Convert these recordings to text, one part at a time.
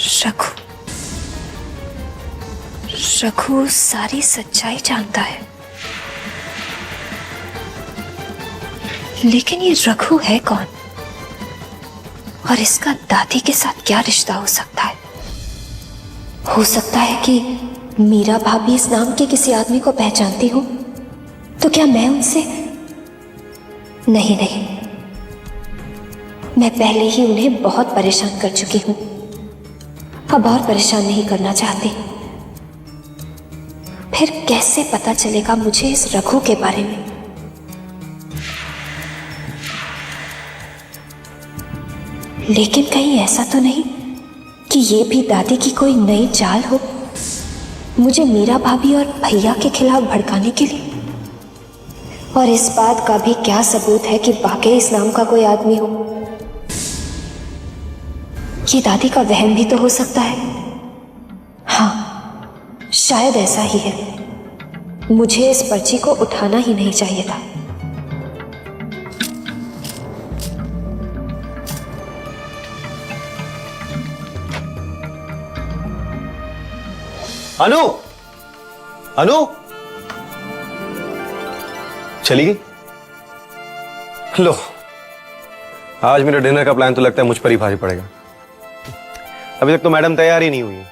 रघु रघु सारी सच्चाई जानता है, लेकिन ये रघु है कौन और इसका दादी के साथ क्या रिश्ता हो सकता है? हो सकता है कि मीरा भाभी इस नाम के किसी आदमी को पहचानती हो, तो क्या मैं उनसे? नहीं नहीं, मैं पहले ही उन्हें बहुत परेशान कर चुकी हूं, अब और परेशान नहीं करना चाहती। फिर कैसे पता चलेगा मुझे इस रघु के बारे में? लेकिन कहीं ऐसा तो नहीं कि ये भी दादी की कोई नई चाल हो, मुझे मीरा भाभी और भैया के खिलाफ भड़काने के लिए? और इस बात का भी क्या सबूत है कि वाकई इस नाम का कोई आदमी हो? ये दादी का वहम भी तो हो सकता है। हाँ, शायद ऐसा ही है। मुझे इस पर्ची को उठाना ही नहीं चाहिए था। अनु, अनु चली गई। लो, आज मेरे डिनर का प्लान तो लगता है मुझ पर ही भारी पड़ेगा। अभी तक तो मैडम तैयार ही नहीं हुई।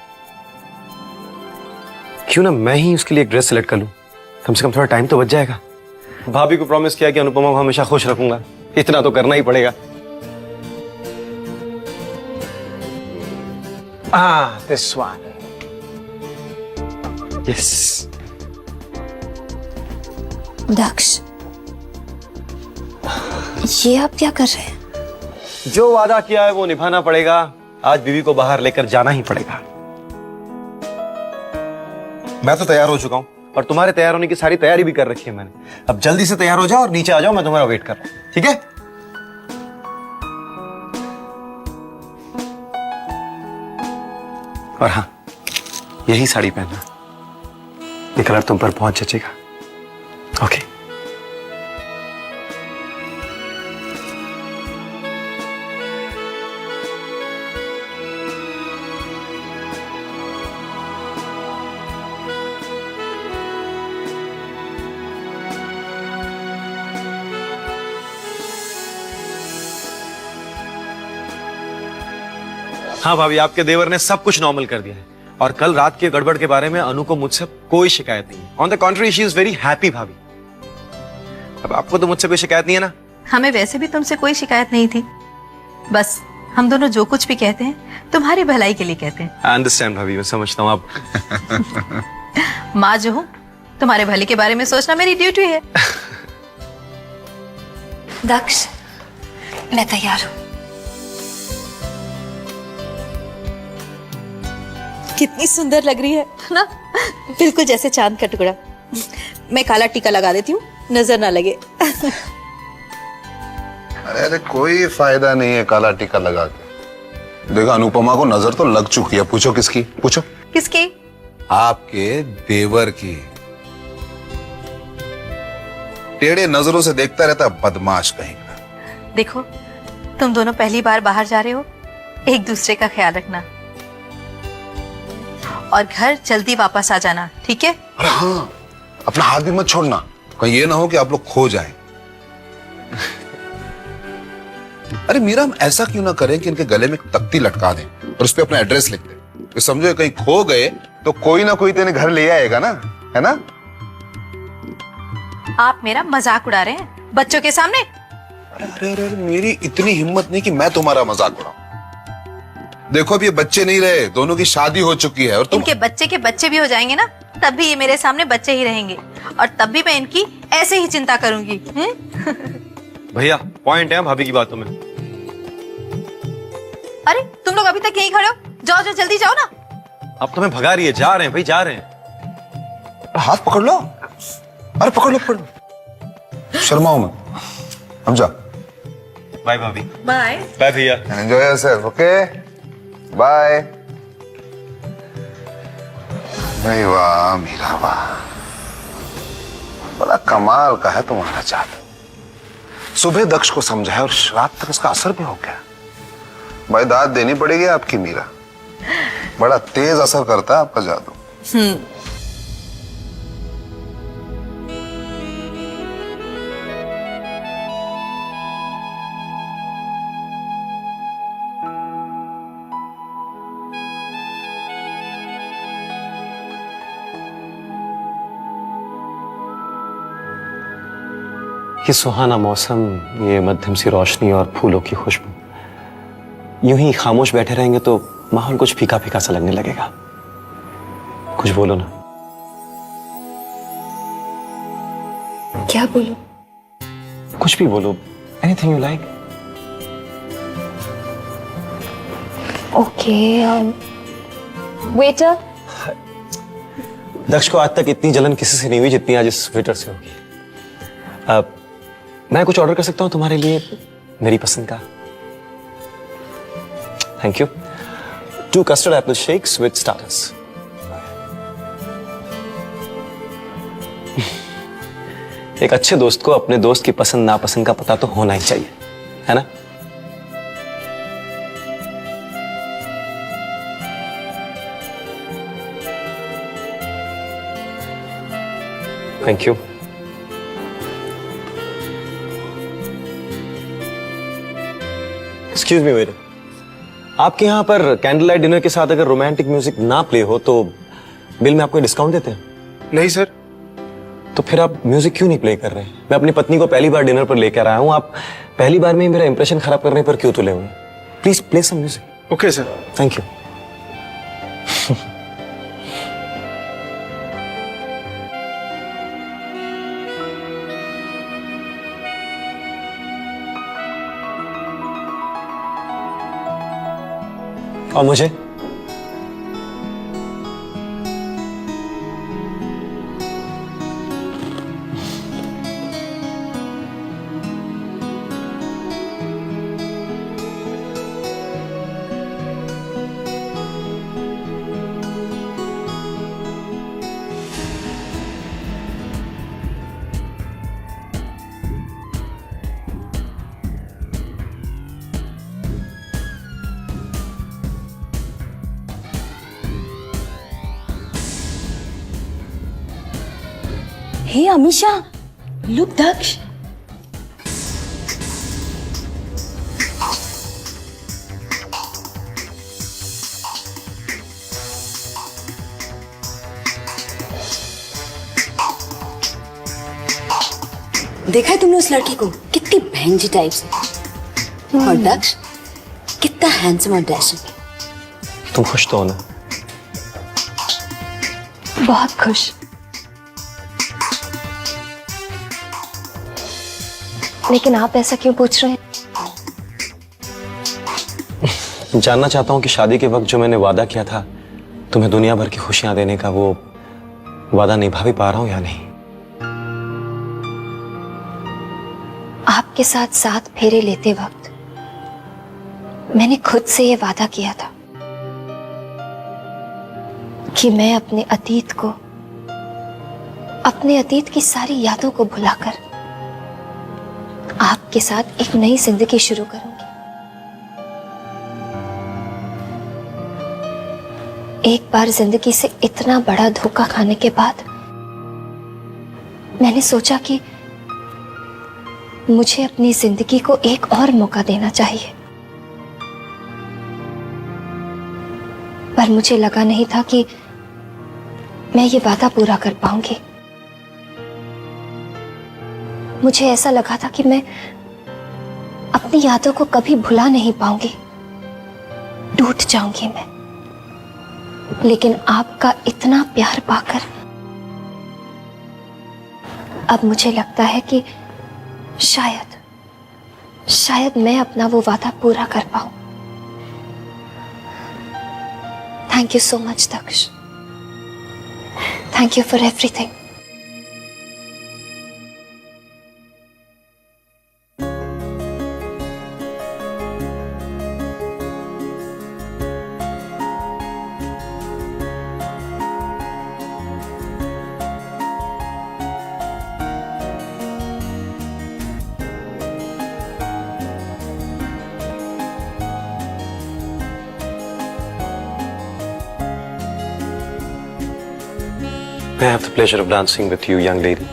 क्यों ना मैं ही उसके लिए एक ड्रेस सेलेक्ट कर लूं, कम से कम थोड़ा टाइम तो बच जाएगा। भाभी को प्रॉमिस किया कि अनुपमा को हमेशा खुश रखूंगा, इतना तो करना ही पड़ेगा। This one. यस। दक्ष, ये आप क्या कर रहे हैं? जो वादा किया है वो निभाना पड़ेगा। आज बीवी को बाहर लेकर जाना ही पड़ेगा। मैं तो तैयार हो चुका हूं और तुम्हारे तैयार होने की सारी तैयारी भी कर रखी है मैंने। अब जल्दी से तैयार हो जाओ और नीचे आ जाओ, मैं तुम्हारा वेट कर रहा हूं, ठीक है? और हाँ, यही साड़ी पहनना, ये कलर तुम पर बहुत जचेगा। ओके। हाँ भाभी, आपके देवर ने सब कुछ नॉर्मल कर दिया है और कल रात के गड़बड़ के बारे में अनु को मुझसे कोई शिकायत नहीं है। On the contrary she is very happy भाभी। अब आपको तो मुझसे कोई शिकायत नहीं है ना? हमें वैसे भी तुमसे कोई शिकायत नहीं थी, बस हम दोनों जो कुछ भी कहते हैं तुम्हारी भलाई के लिए कहते हैं। आई अंडरस्टैंड भाभी, मैं समझता हूँ। आप माँ जो हूँ, तुम्हारे भले के बारे में सोचना मेरी ड्यूटी है। दक्ष, मैं तैयार हूं। कितनी सुंदर लग रही है ना, बिल्कुल जैसे चांद का टुकड़ा। मैं काला टीका लगा देती हूँ, नजर ना लगे। अरे कोई फायदा नहीं है काला टीका लगा के। देखो, अनुपमा को नजर तो लग चुकी है। पूछो किसकी? पूछो। किसकी? आपके देवर की। टेढ़े नजरों से देखता रहता बदमाश कहीं का। देखो, तुम दोनों पहली बार बाहर जा रहे हो, एक दूसरे का ख्याल रखना और घर जल्दी वापस आ जाना, ठीक है? अरे हाँ, अपना हाथ भी मत छोड़ना, कहीं ये ना हो कि आप लोग खो जाएं। अरे मीरा, हम ऐसा क्यों ना करें कि इनके गले में एक तख्ती लटका दें और उस पर अपना एड्रेस लिख दें। तो समझो कहीं खो गए तो कोई ना कोई तेरे घर ले आएगा ना, है ना? आप मेरा मजाक उड़ा रहे हैं बच्चों के सामने। अरे अरे अरे, मेरी इतनी हिम्मत नहीं कि मैं तुम्हारा मजाक उड़ाऊं। देखो, अब ये बच्चे नहीं रहे, दोनों की शादी हो चुकी है और तुम। इनके बच्चे के बच्चे भी हो जाएंगे ना, तब भी ये मेरे सामने बच्चे ही रहेंगे और तब भी मैं इनकी ऐसे ही चिंता करूंगी। भैया, पॉइंट है भाभी की बातों में। अरे तुम लोग अभी तक यहीं खड़े हो, जाओ जाओ, जल्दी जाओ ना। अब तुम्हें भगा रही है, जा रहे हैं भाई, जा रहे हैं। हाथ पकड़ लो। अरे पकड़ लो, पकड़ लो, शर्माओ मत। हम जा। बाय भाभी। बाय बाय भैया। Enjoy yourself. Okay, bye. नहीं, वाह मीरा वाह, बड़ा कमाल का है तुम्हारा जादू। सुबह दक्ष को समझाया और रात तक उसका असर भी हो गया। भाई दाद देनी पड़ेगी आपकी मीरा। बड़ा तेज असर करता है आपका जादू। ये सुहाना मौसम, ये मध्यम सी रोशनी और फूलों की खुशबू, यूं ही खामोश बैठे रहेंगे तो माहौल कुछ फीका फीका सा लगने लगेगा। कुछ बोलो ना। क्या बोलूं? कुछ भी बोलो, anything you like. Okay, waiter. Daksh को आज तक इतनी जलन किसी से नहीं हुई जितनी आज इस वेटर से होगी। मैं कुछ ऑर्डर कर सकता हूं तुम्हारे लिए, मेरी पसंद का? Thank you. 2 custard apple shakes with starters. एक अच्छे दोस्त को अपने दोस्त की पसंद नापसंद का पता तो होना ही चाहिए, है ना? Thank you. Excuse me waiter, आपके यहाँ पर कैंडल लाइट डिनर के साथ अगर रोमांटिक म्यूजिक ना प्ले हो तो बिल में आपको डिस्काउंट देते हैं? नहीं सर। तो फिर आप म्यूजिक क्यों नहीं प्ले कर रहे हैं? मैं अपनी पत्नी को पहली बार डिनर पर लेकर आया हूँ, आप पहली बार में ही मेरा इंप्रेशन खराब करने पर क्यों तुले हुए? Please play some music. Okay sir. Thank you. और मुझे? Hey Amisha, look Daksh. देखा है तुमने उस लड़की को? कितनी बहंजी टाइप से। और दक्ष कितना हैंडसम और डैशिंग। तुम खुश तो हो ना? बहुत खुश। लेकिन आप ऐसा क्यों पूछ रहे हैं? जानना चाहता हूं कि शादी के वक्त जो मैंने वादा किया था तुम्हें दुनिया भर की खुशियां देने का, वो वादा निभा भी पा रहा हूं या नहीं? आपके साथ 7 फेरे लेते वक्त मैंने खुद से ये वादा किया था कि मैं अपने अतीत को, अपने अतीत की सारी यादों को भुलाकर आपके साथ एक नई जिंदगी शुरू करूंगी। एक बार जिंदगी से इतना बड़ा धोखा खाने के बाद मैंने सोचा कि मुझे अपनी जिंदगी को एक और मौका देना चाहिए, पर मुझे लगा नहीं था कि मैं ये वादा पूरा कर पाऊंगी। मुझे ऐसा लगा था कि मैं अपनी यादों को कभी भुला नहीं पाऊंगी, टूट जाऊंगी मैं। लेकिन आपका इतना प्यार पाकर अब मुझे लगता है कि शायद मैं अपना वो वादा पूरा कर पाऊं। Thank you so much Daksh. Thank you for everything. May I have the pleasure of dancing with you, young lady?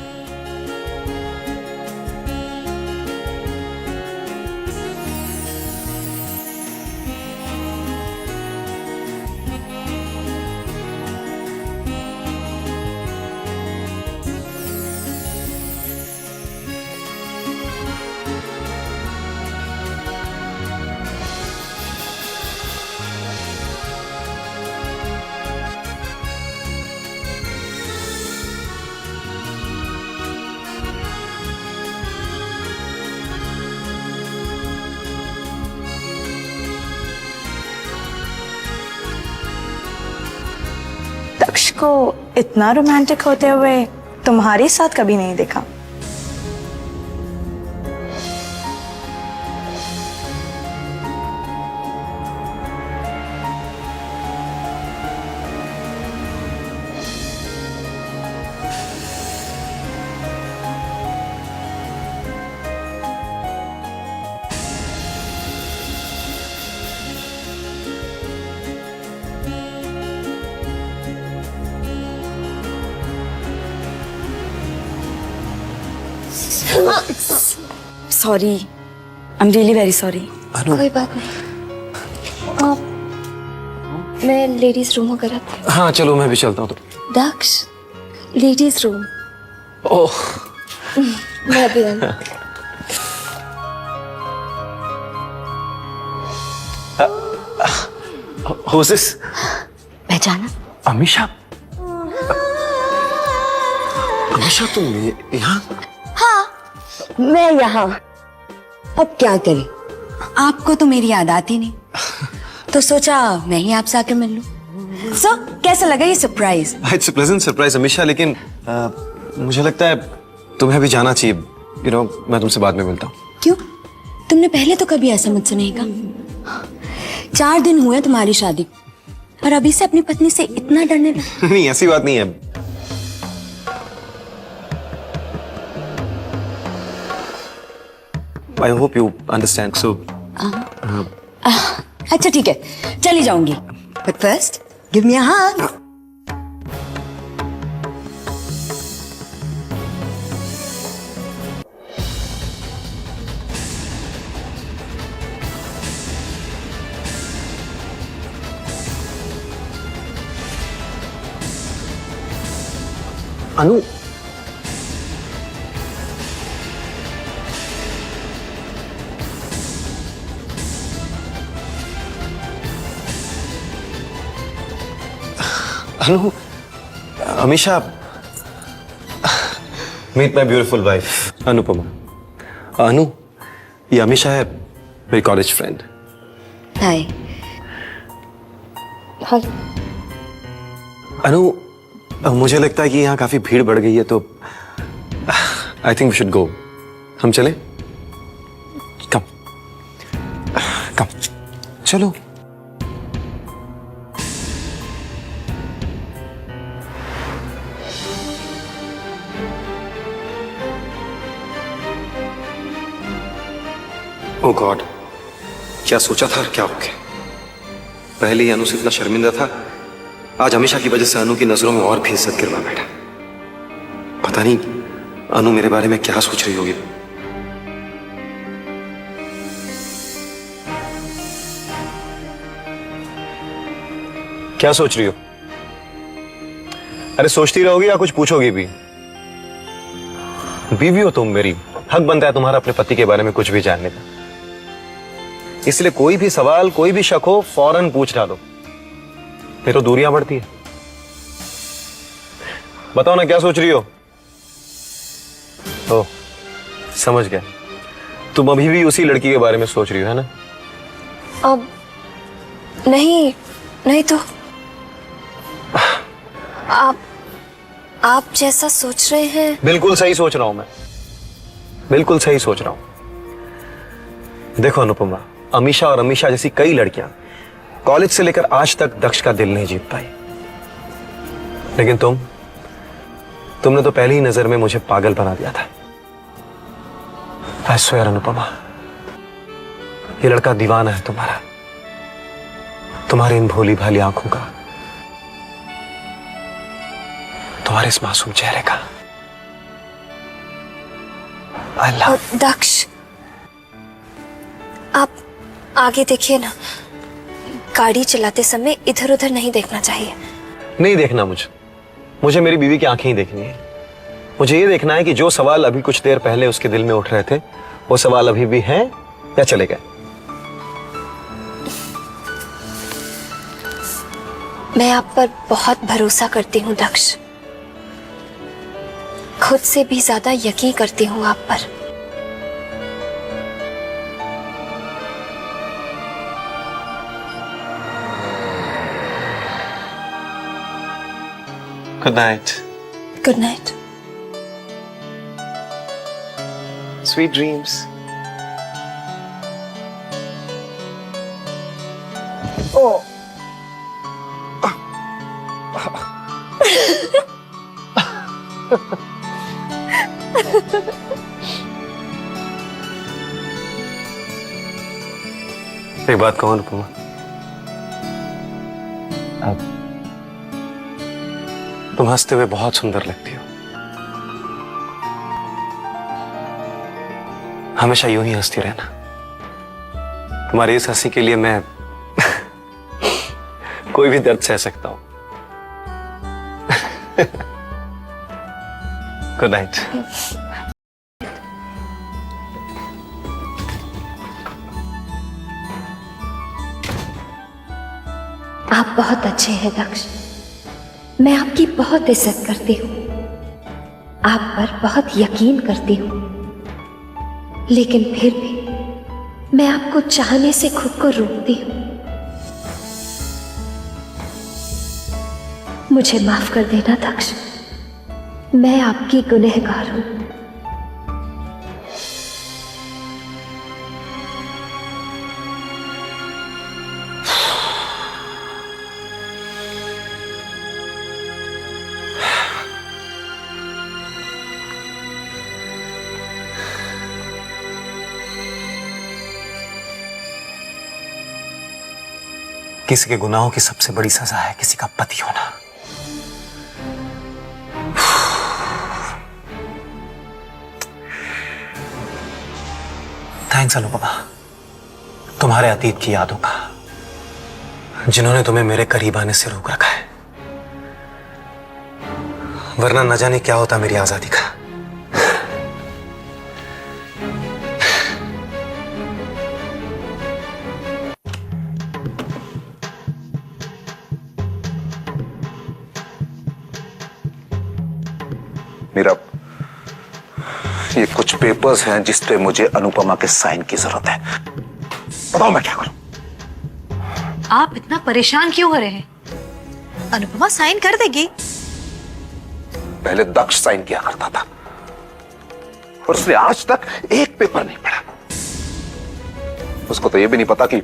दक्ष को इतना रोमांटिक होते हुए तुम्हारे साथ कभी नहीं देखा। Sorry, I am really very sorry. कोई बात नहीं। मैं लेडीज रूम होकर आती हूँ। हाँ चलो, मैं भी चलता हूँ तो। दक्ष, लेडीज रूम। ओह, मैं भी आऊँ। who's this? पहचाना? अमीशा? अमीशा तुम यहाँ? मैं यहाँ। अब क्या करें, आपको तो मेरी याद आती नहीं, तो सोचा मैं ही आपसे आकर मिल लूं। सो कैसा लगा ये surprise? It's a pleasant surprise, Ameesha, लेकिन मुझे लगता है तुम्हें भी जाना चाहिए। You know, मैं तुमसे बाद में मिलता हूँ। क्यों? तुमने पहले तो कभी ऐसा मुझसे नहीं कहा। 4 दिन हुए तुम्हारी शादी और अभी से अपनी पत्नी से इतना डरने लगा। नहीं, ऐसी बात नहीं है। I hope you understand. So, अच्छा ठीक है, चली जाऊंगी, but first give me a hug. Anu, Anu, Amisha, meet my beautiful wife Anupama. Anu, ये अमीशा है, मेरी college friend. Hi. Hello. Anu, मुझे लगता है कि यहाँ काफी भीड़ बढ़ गई है, तो I think we should go. हम चले? कम कम, चलो। ओ गॉड, क्या सोचा था और क्या हो गया। पहले ही अनु से इतना शर्मिंदा था, आज हमेशा की वजह से अनु की नजरों में और भी इज्जत गिरवा बैठा। पता नहीं अनु मेरे बारे में क्या सोच रही होगी। क्या सोच रही हो? अरे सोचती रहोगी या कुछ पूछोगी भी? बीवी हो तुम मेरी, हक बनता है तुम्हारा अपने पति के बारे में कुछ भी जानने का। इसलिए कोई भी सवाल, कोई भी शक हो, फौरन पूछ डालो, नहीं तो दूरियां बढ़ती है। बताओ ना, क्या सोच रही हो? ओ, समझ गया, तुम अभी भी उसी लड़की के बारे में सोच रही हो, है ना? अब नहीं, नहीं तो आप जैसा सोच रहे हैं। बिल्कुल सही सोच रहा हूं मैं, बिल्कुल सही सोच रहा हूं। देखो अनुपमा, अमीशा और अमीशा जैसी कई लड़कियां कॉलेज से लेकर आज तक दक्ष का दिल नहीं जीत पाई, लेकिन तुमने तो पहली ही नजर में मुझे पागल बना दिया था। I swear अनुपमा, ये लड़का दीवाना है तुम्हारा, तुम्हारी इन भोली भाली आंखों का। तो तुम्हारे इस मासूम चेहरे का। I love. दक्ष, आप आगे देखिए ना, गाड़ी चलाते समय इधर उधर नहीं देखना चाहिए। नहीं देखना मुझे मेरी बीवी की आंखें ही देखनी है। मुझे ये देखना है कि जो सवाल अभी कुछ देर पहले उसके दिल में उठ रहे थे वो सवाल अभी भी हैं या चले गए। मैं आप पर बहुत भरोसा करती हूँ दक्ष, खुद से भी ज्यादा यकीन करती हूँ आप पर। Good night. Good night. Sweet dreams. एक बात कहूं अनुपमा, तुम हंसते हुए बहुत सुंदर लगती हो। हमेशा यूं ही हंसती रहना। तुम्हारी इस हंसी के लिए मैं कोई भी दर्द सह सकता हूं। Good night. आप बहुत अच्छे हैं दक्ष, मैं आपकी बहुत इज्जत करती हूँ, आप पर बहुत यकीन करती हूँ, लेकिन फिर भी मैं आपको चाहने से खुद को रोकती हूँ। मुझे माफ कर देना दक्ष, मैं आपकी गुनहगार हूं। किसी के गुनाहों की सबसे बड़ी सजा है किसी का पति होना। थैंक्स अनुपमा, तुम्हारे अतीत की यादों का, जिन्होंने तुम्हें मेरे करीब आने से रोक रखा है, वरना न जाने क्या होता मेरी आजादी का। मेरा ये कुछ पेपर्स हैं जिस पे मुझे अनुपमा के साइन की जरूरत है। बताओ मैं क्या करूं? आप इतना परेशान क्यों हो रहे हैं? अनुपमा साइन कर देगी। पहले दक्ष साइन किया करता था और उसने आज तक एक पेपर नहीं पढ़ा। उसको तो यह भी नहीं पता कि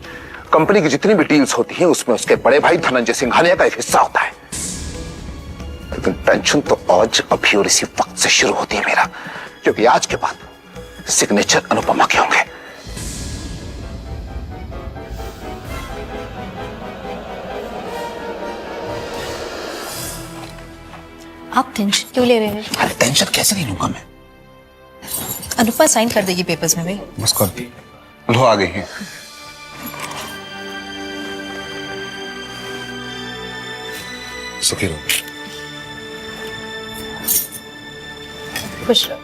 कंपनी की जितनी भी डील्स होती हैं उसमें उसके बड़े भाई धनंजय सिंघानिया का एक हिस्सा होता है। लेकिन टेंशन तो आज अभी और इसी वक्त से शुरू होती है मेरा, क्योंकि आज के बाद सिग्नेचर अनुपमा के होंगे। आप टेंशन क्यों ले रहे हैं? अरे टेंशन कैसे नहीं लूंगा मैं? अनुपमा साइन कर देगी पेपर्स में भाई। बस कर दी। लो आ गई हैं। सुखी रहो। खुश रहो।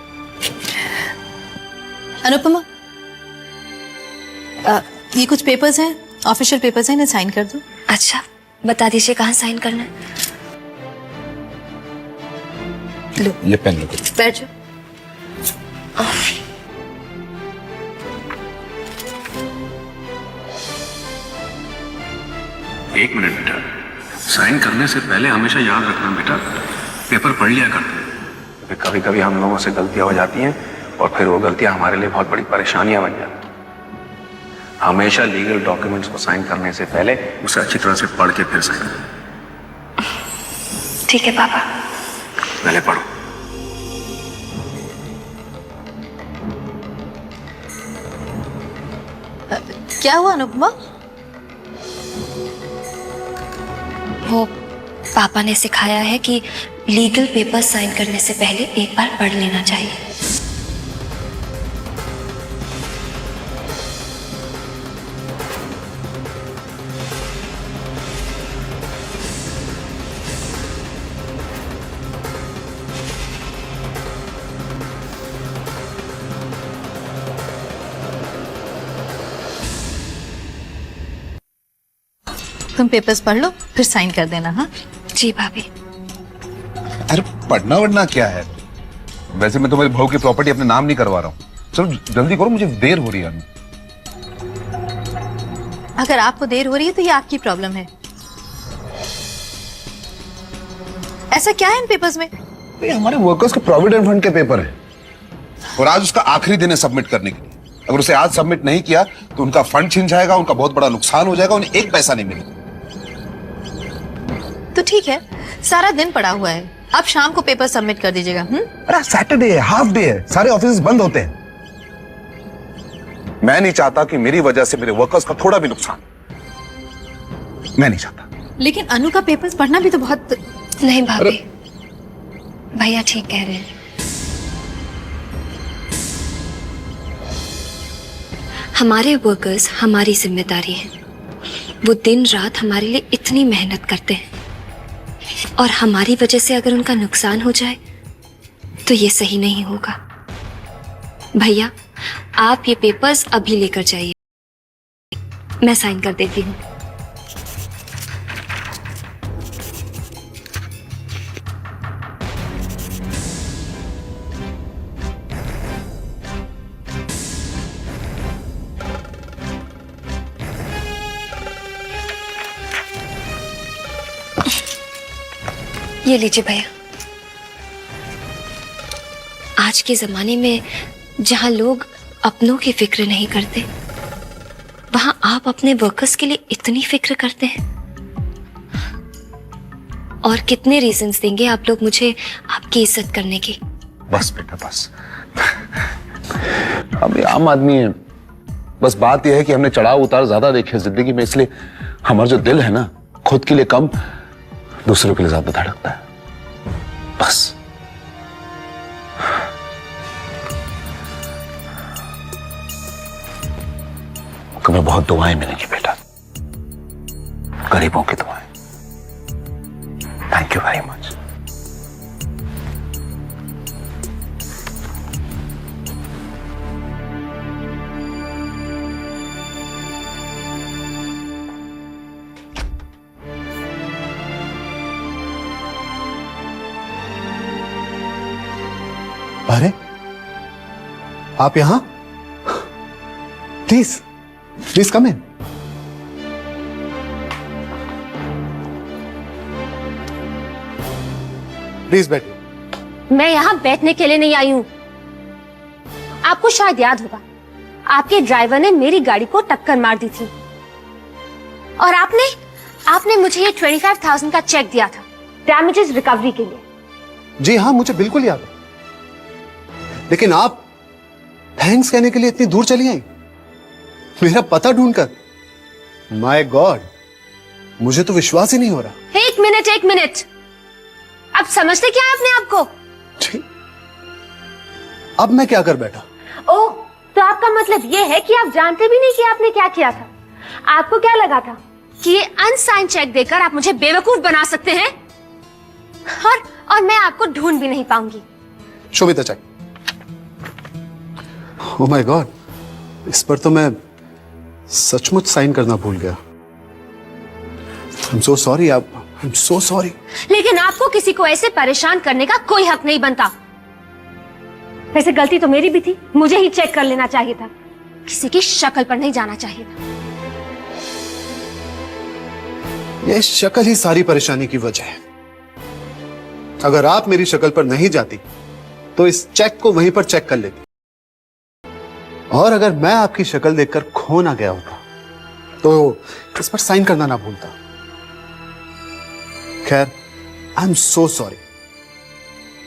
अनुपमा, ये कुछ पेपर्स हैं, ऑफिशियल पेपर्स हैं, इन्हें साइन कर दो। अच्छा, बता दीजिए कहाँ साइन करना है? लो ये पेन लो। बैठ जाओ। एक मिनट बेटा, साइन करने से पहले हमेशा याद रखना बेटा, पेपर पढ़ लिया करते। कभी कभी हम लोगों से गलतियां हो जाती हैं और फिर वो गलतियां हमारे लिए बहुत बड़ी परेशानियां बन जाती हैं। हमेशा लीगल डॉक्यूमेंट्स को साइन करने से पहले उसे अच्छी तरह से पढ़ के फिर साइन करें। ठीक है पापा। पहले पढ़ो। क्या हुआ अनुपमा? वो पापा ने सिखाया है कि लीगल पेपर साइन करने से पहले एक बार पढ़ लेना चाहिए। तुम पेपर्स पढ़ लो फिर साइन कर देना। हाँ जी भाभी। अरे पढ़ना वढ़ना क्या है? वैसे मैं तुम्हारी बहू की प्रॉपर्टी अपने नाम नहीं करवा रहा हूँ। चलो जल्दी करो, मुझे देर हो रही है। अगर आपको देर हो रही है तो ये आपकी प्रॉब्लम है। ऐसा क्या है इन पेपर्स में? ये हमारे वर्कर्स के प्रोविडेंट फंड के पेपर हैं और आज उसका आखिरी दिन है सबमिट करने के लिए। अगर उसे आज सबमिट नहीं किया तो उनका फंड छिन जाएगा, उनका बहुत बड़ा नुकसान हो जाएगा, उन्हें एक पैसा नहीं मिलेगा। तो ठीक है, सारा दिन पड़ा हुआ है, अब शाम को पेपर सबमिट कर दीजिएगा। अरे सैटरडे है, हाफ डे है, सारे ऑफिस बंद होते हैं। मैं नहीं चाहता कि मेरी वजह से मेरे वर्कर्स का थोड़ा भी नुकसान। मैं नहीं चाहता। लेकिन अनु का पेपर्स पढ़ना भी तो बहुत। नहीं भाभी, भैया ठीक कह रहे हैं। हमारे वर्कर्स हमारी जिम्मेदारी है। वो दिन रात हमारे लिए इतनी मेहनत करते हैं और हमारी वजह से अगर उनका नुकसान हो जाए तो ये सही नहीं होगा। भैया आप ये पेपर्स अभी लेकर जाइए, मैं साइन कर देती हूँ। ये लीजिए भैया। आज के जमाने में जहां लोग अपनों की फिक्र नहीं करते, वहां आप अपने वर्कर्स के लिए इतनी फिक्र करते हैं। और कितने रीजंस देंगे आप लोग मुझे आपकी इज्जत करने की? बस बेटा बस। हम ये आम आदमी हैं। बस बात यह है कि हमने चढ़ाव उतार ज्यादा देखे जिंदगी में, इसलिए हमारा जो दिल है ना, खुद के लिए कम दूसरों के लिए ज्यादा धड़कता है। बस तुम्हें बहुत दुआएं मिलेंगी बेटा, गरीबों की दुआएं। Thank you very much. अरे आप यहां? Please please come in. Please बैठिए। मैं यहाँ बैठने के लिए नहीं आई हूँ। आपको शायद याद होगा, आपके ड्राइवर ने मेरी गाड़ी को टक्कर मार दी थी और आपने मुझे ये 25,000 का चेक दिया था डैमेजेस रिकवरी के लिए। जी हाँ, मुझे बिल्कुल याद है। लेकिन आप थैंक्स कहने के लिए इतनी दूर चली आई, मेरा पता ढूंढकर। माय गॉड, मुझे तो विश्वास ही नहीं हो रहा। एक मिनट, अब समझते क्या है अपने आप को? ठीक, अब मैं क्या कर बैठा? ओह, तो आपका मतलब ये है कि आप जानते भी नहीं कि आपने क्या किया था। आपको क्या लगा था कि ये अनसाइन चेक देकर आप मुझे बेवकूफ बना सकते हैं और मैं आपको ढूंढ भी नहीं पाऊंगी। Shobhita check. Oh my god, इस पर तो मैं सचमुच साइन करना भूल गया। I am so sorry. I am so sorry. लेकिन आपको किसी को ऐसे परेशान करने का कोई हक नहीं बनता। वैसे गलती तो मेरी भी थी, मुझे ही चेक कर लेना चाहिए था, किसी की शक्ल पर नहीं जाना चाहिए था। ये शक्ल ही सारी परेशानी की वजह है। अगर आप मेरी शक्ल पर नहीं जाती तो इस चेक को वहीं पर चेक कर लेती, और अगर मैं आपकी शक्ल देखकर खो ना गया होता तो इस पर साइन करना ना भूलता। खैर, आई एम सो सॉरी।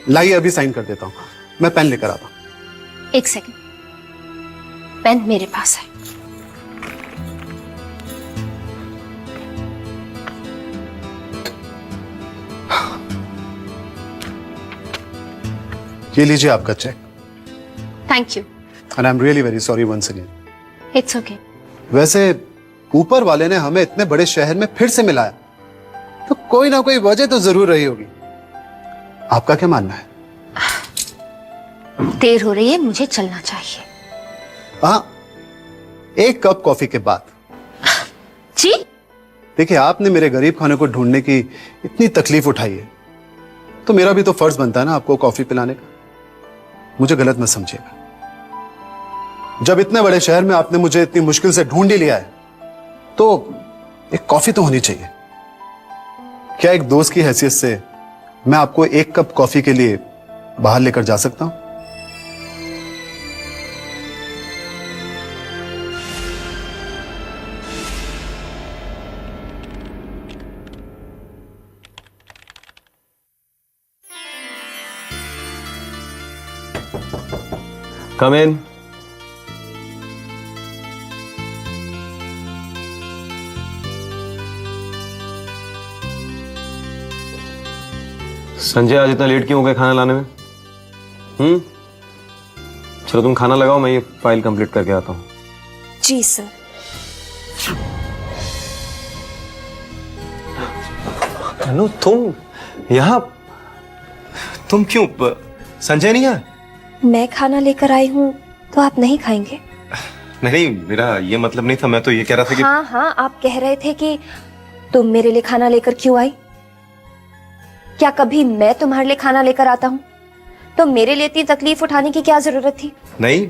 लाइए अभी साइन कर देता हूं। मैं पेन लेकर आता हूं। एक सेकंड, पेन मेरे पास है। ये लीजिए आपका check. Thank you. And I am really very sorry once again. It's okay. वैसे ऊपर वाले ने हमें इतने बड़े शहर में फिर से मिलाया, तो कोई ना कोई वजह तो जरूर रही होगी। आपका क्या मानना है? देर हो रही है, मुझे चलना चाहिए। हाँ, एक कप कॉफी के बाद। जी? देखिए, आपने मेरे गरीब खाने को ढूंढने की इतनी तकलीफ उठाई है, तो मेरा भी तो फर्ज बनता है ना आपको कॉफी पिलाने का। मुझे गलत मत समझिएगा। जब इतने बड़े शहर में आपने मुझे इतनी मुश्किल से ढूंढ ही लिया है, तो एक कॉफी तो होनी चाहिए। क्या एक दोस्त की हैसियत से मैं आपको एक कप कॉफी के लिए बाहर लेकर जा सकता हूं? कम इन। संजय, आज इतना लेट क्यों हो गए खाना लाने में? चलो तुम खाना लगाओ, मैं ये फाइल कंप्लीट करके आता हूँ। जी सर। अनु, तुम यहाँ? तुम क्यों? संजय नहीं है? मैं खाना लेकर आई हूँ तो आप नहीं खाएंगे? नहीं, मेरा ये मतलब नहीं था। मैं तो ये कह रहा था कि हाँ हाँ, आप कह रहे थे कि तुम मेरे लिए खाना लेकर क्यों आई? क्या कभी मैं तुम्हारे लिए खाना लेकर आता हूँ? तो मेरे लिए इतनी तकलीफ उठाने की क्या जरूरत थी? नहीं,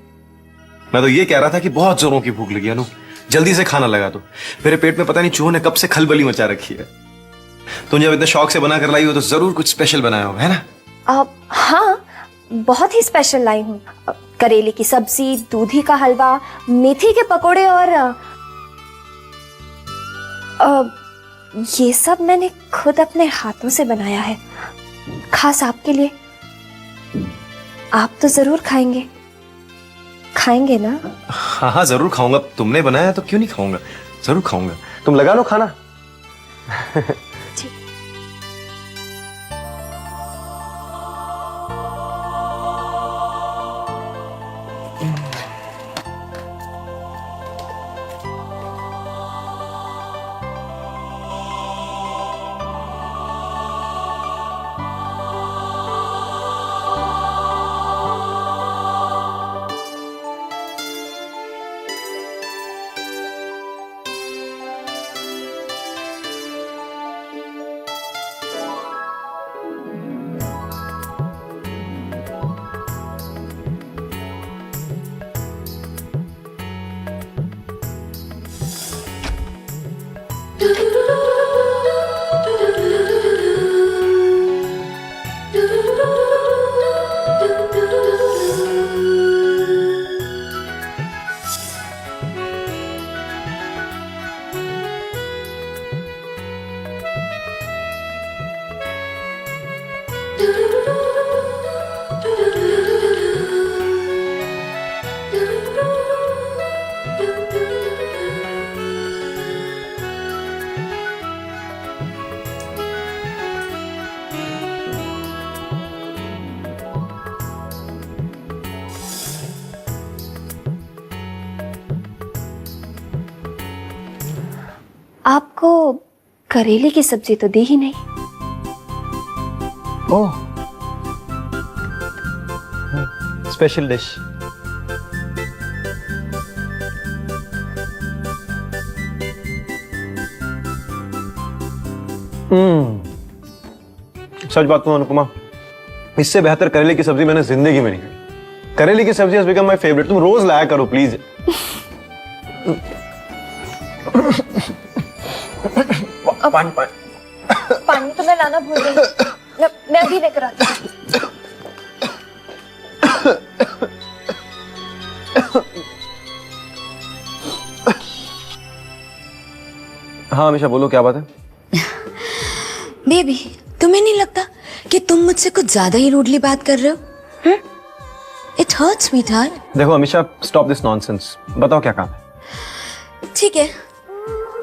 मैं तो ये कह रहा था कि बहुत जोरों की भूख लगी। अनु, जल्दी से खाना लगा दो। मेरे पेट में पता नहीं चूहों ने कब से खलबली मचा रखी है। तुम जब इतने शौक से बना कर लाई हो तो जरूर कुछ स्पेशल बनाया हो, है ना? हाँ, बहुत ही स्पेशल लाई हूँ। करेले की सब्जी, दूधी का हलवा, मेथी के पकोड़े और ये सब मैंने खुद अपने हाथों से बनाया है, खास आपके लिए। आप तो जरूर खाएंगे, खाएंगे ना? हाँ हाँ, जरूर खाऊंगा। तुमने बनाया तो क्यों नहीं खाऊंगा, जरूर खाऊंगा। तुम लगा लो खाना। आपको करेले की सब्जी तो दी ही नहीं। ओह, स्पेशल डिश। सच बात तो अनुपमा, इससे बेहतर करेले की सब्जी मैंने जिंदगी में नहीं खाई। करेले की सब्जी हैज बिकम माय फेवरेट। तुम रोज लाया करो प्लीज। पानी पानी पानी तो मैं लाना भूल गई। मैं अभी लेकर आती हूँ। हाँ अमीशा, बोलो क्या बात है? बेबी, तुम्हें नहीं लगता कि तुम मुझसे कुछ ज्यादा ही रूडली बात कर रहे हो? It hurts sweetheart. देखो अमीशा, स्टॉप दिस नॉनसेंस। बताओ क्या काम है? ठीक है,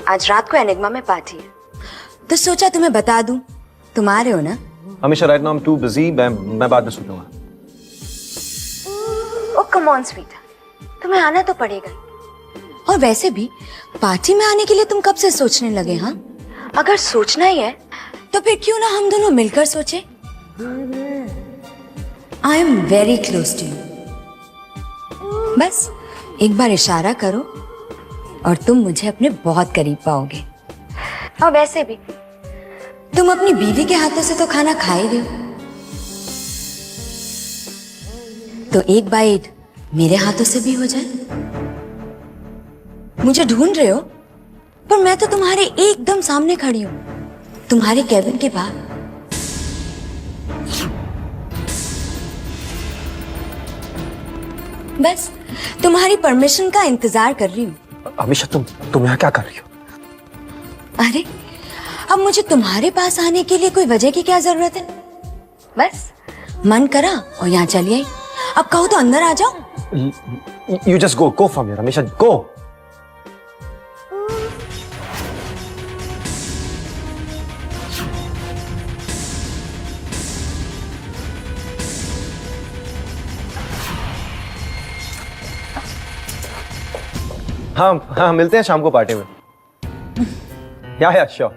आज रात को एनिग्मा में पार्टी है, तो सोचा तुम्हें बता दूं। तुम आ रहे हो ना? Ameesha, right now I am too busy. मैं बाद में सुनूंगा। कम ऑन स्वीट, तुम्हें आना तो पड़ेगा। और वैसे भी पार्टी में आने के लिए तुम कब से सोचने लगे? हाँ, अगर सोचना ही है तो फिर क्यों ना हम दोनों मिलकर सोचे। I am very close to you. बस एक बार इशारा करो और तुम मुझे अपने बहुत करीब पाओगे। और वैसे भी तुम अपनी बीवी के हाथों से तो खाना खा ही रहे हो, तो एक बाइट मेरे हाथों से भी हो जाए। मुझे ढूंढ रहे हो, पर मैं तो तुम्हारे एकदम सामने खड़ी हूं, तुम्हारे कैबिन के बाहर। बस तुम्हारी परमिशन का इंतजार कर रही हूँ। अमीशा तुम यहाँ क्या कर रही हो? अरे अब मुझे तुम्हारे पास आने के लिए कोई वजह की क्या जरूरत है? बस मन करा और यहाँ चली आई। अब कहो तो अंदर आ जाओ। You just go from here, Amisha, go. हाँ, मिलते हैं शाम को पार्टी में। या श्योर,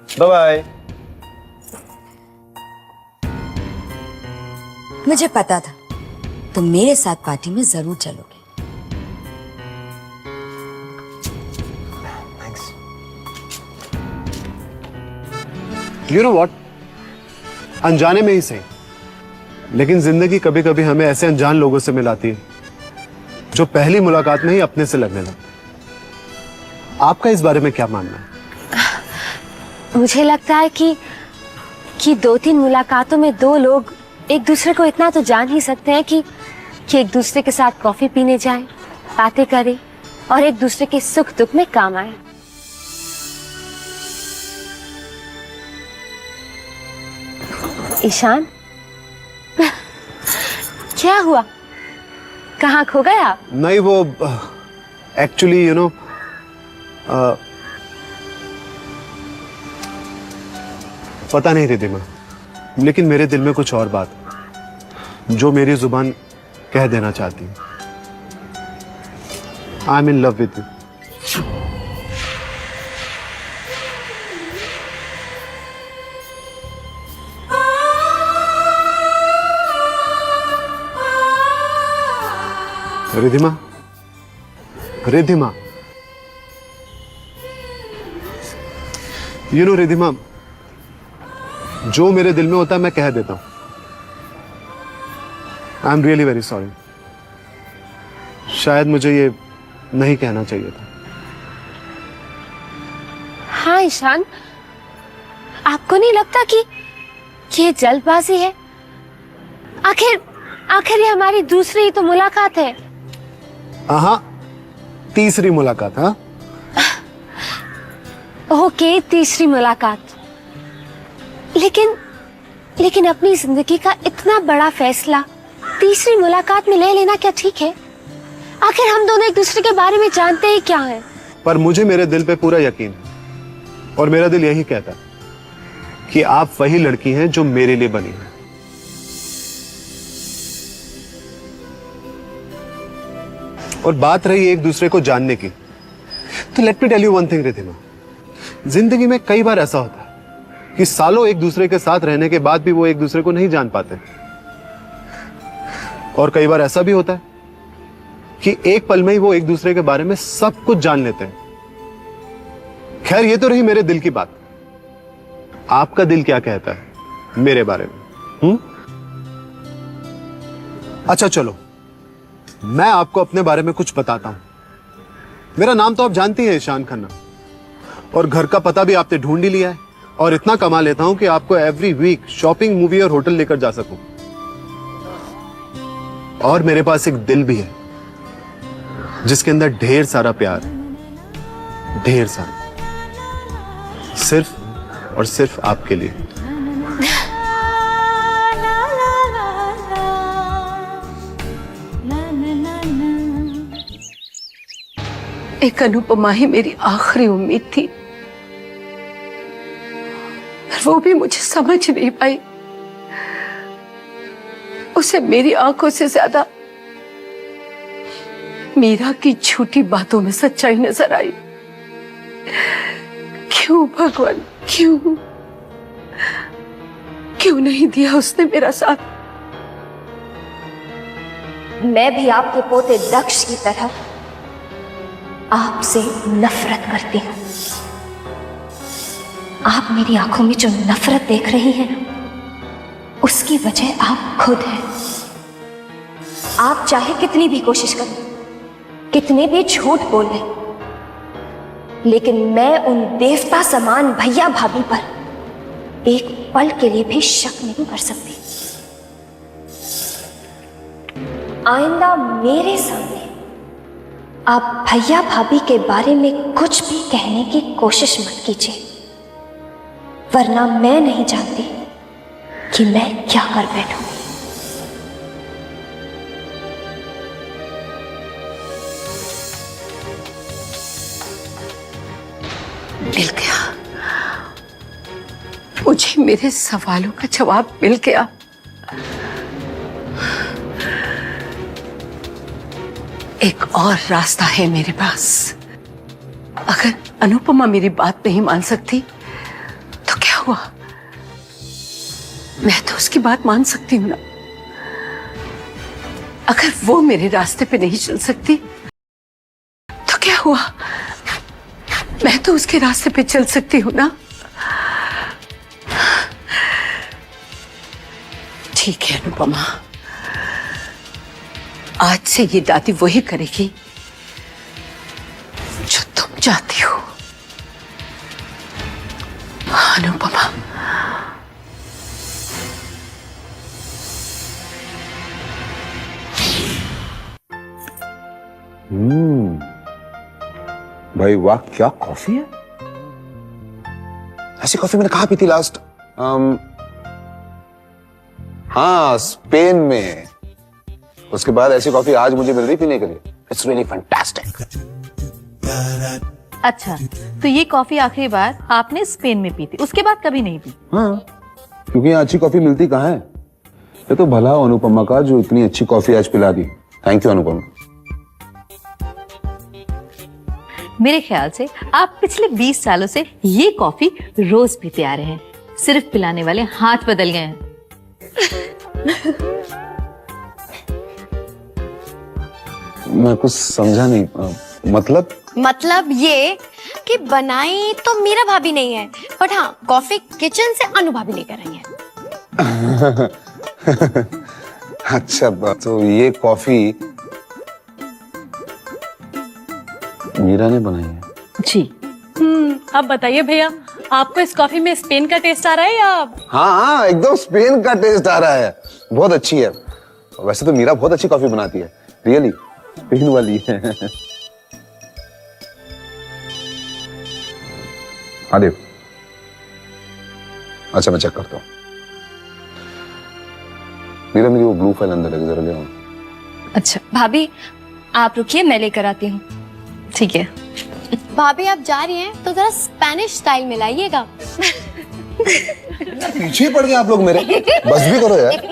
बाय बाय। मुझे पता था तुम मेरे साथ पार्टी में जरूर चलोगे। You know what? अनजाने में ही सही, लेकिन जिंदगी कभी कभी हमें ऐसे अनजान लोगों से मिलाती है जो पहली मुलाकात में ही अपने से लगने लगते। आपका इस बारे में क्या मानना है? मुझे लगता है कि 2-3 मुलाकातों में 2 लोग एक दूसरे को इतना तो जान ही सकते हैं कि एक दूसरे के साथ कॉफी पीने जाएं, बातें करें और एक दूसरे के सुख दुख में काम आए। ईशान, क्या हुआ? कहाँ खो गए आप? नहीं, वो एक्चुअली यू नो पता नहीं रिद्धिमा, लेकिन मेरे दिल में कुछ और बात है जो मेरी जुबान कह देना चाहती है। I am in love with you. Riddhima, Riddhima, you know Riddhima, जो मेरे दिल में होता है मैं कह देता हूं। आई एम रियली वेरी सॉरी। शायद मुझे ये नहीं कहना चाहिए था। हाँ ईशान, आपको नहीं लगता कि ये जल्दबाजी है? आखिर ये हमारी दूसरी ही तो मुलाकात है। हाँ, तीसरी मुलाकात। हाँ ओके, तीसरी मुलाकात। लेकिन अपनी जिंदगी का इतना बड़ा फैसला तीसरी मुलाकात में ले लेना क्या ठीक है? आखिर हम दोनों एक दूसरे के बारे में जानते ही क्या है। पर मुझे मेरे दिल पे पूरा यकीन है और मेरा दिल यही कहता है कि आप वही लड़की हैं जो मेरे लिए बनी है। और बात रही एक दूसरे को जानने की, तो let me tell you one thing Riddhima, जिंदगी में कई बार ऐसा होता है कि सालों एक दूसरे के साथ रहने के बाद भी वो एक दूसरे को नहीं जान पाते, और कई बार ऐसा भी होता है कि एक पल में ही वो एक दूसरे के बारे में सब कुछ जान लेते हैं। खैर, ये तो रही मेरे दिल की बात। आपका दिल क्या कहता है मेरे बारे में? अच्छा चलो, मैं आपको अपने बारे में कुछ बताता हूं। मेरा नाम तो आप जानती हैं, ईशान खन्ना, और घर का पता भी आपने ढूंढ ही लिया है, और इतना कमा लेता हूं कि आपको एवरी वीक शॉपिंग, मूवी और होटल लेकर जा सकूं। और मेरे पास एक दिल भी है जिसके अंदर ढेर सारा प्यार है, ढेर सारा, सिर्फ और सिर्फ आपके लिए। एक अनुपमा ही मेरी आखिरी उम्मीद थी, पर वो भी मुझे समझ नहीं पाई। उसे मेरी आंखों से ज्यादा मीरा की झूठी बातों में सच्चाई नजर आई। क्यों भगवान, क्यों क्यों नहीं दिया उसने मेरा साथ? मैं भी आपके पोते दक्ष की तरह आपसे नफरत करती हूं। आप मेरी आंखों में जो नफरत देख रही हैं ना, उसकी वजह आप खुद हैं। आप चाहे कितनी भी कोशिश करें, कितने भी झूठ बोल लें, लेकिन मैं उन देवता समान भैया भाभी पर एक पल के लिए भी शक नहीं कर सकती। आइंदा मेरे सामने आप भैया भाभी के बारे में कुछ भी कहने की कोशिश मत कीजिए, वरना मैं नहीं जानती कि मैं क्या कर बैठूं। मिल गया, मुझे मेरे सवालों का जवाब मिल गया। एक और रास्ता है मेरे पास। अगर अनुपमा मेरी बात नहीं मान सकती तो क्या हुआ, मैं तो उसकी बात मान सकती हूं ना। अगर वो मेरे रास्ते पे नहीं चल सकती तो क्या हुआ, मैं तो उसके रास्ते पे चल सकती हूं ना। ठीक है अनुपमा, आज से ये दादी वही करेगी जो तुम चाहती हो। अनुपमा, भाई वाह, क्या कॉफी है। ऐसी कॉफी मैंने कहाँ पी थी लास्ट? हाँ, स्पेन में। उसके बाद ऐसी कॉफी आज मुझे मिल रही पीने के लिए। It's really fantastic. अच्छा, तो ये कॉफी आखिरी बार आपने स्पेन में पी थी, उसके बाद कभी नहीं पी? हाँ, क्योंकि यहाँ अच्छी कॉफी मिलती कहाँ है। ये तो भला अनुपमा का जो इतनी अच्छी कॉफी आज पिला दी। Thank you Anupama. मेरे ख्याल से आप पिछले 20 सालों से ये कॉफी रोज पीते आ रहे हैं, सिर्फ पिलाने वाले हाथ बदल गए हैं। मैं कुछ समझा नहीं। मतलब ये कि बनाई तो मीरा भाभी नहीं है, बट हाँ, कॉफी किचन से अनु भाभी लेकर आई है। अच्छा, तो ये कॉफी मीरा ने बनाई है? जी। अब बताइए भैया, आपको इस कॉफी में स्पेन का टेस्ट आ रहा है या? हाँ, एकदम स्पेन का टेस्ट आ रहा है। बहुत अच्छी है। वैसे तो मीरा बहुत अच्छी कॉफी बनाती है, रियली स्पेन वाली है। हाँ देव, अच्छा मैं चेक करता हूँ। मीरा, मेरी वो ब्लू फाइल अंदर लगी, जरा ले आओ। अच्छा भाभी, आप रुकिए, मैं लेकर आती हूँ। ठीक है भाभी, आप जा रही हैं तो जरा स्पेनिश स्टाइल में लाइएगा। पीछे पड़ गए आप लोग मेरे। बस भी करो यार।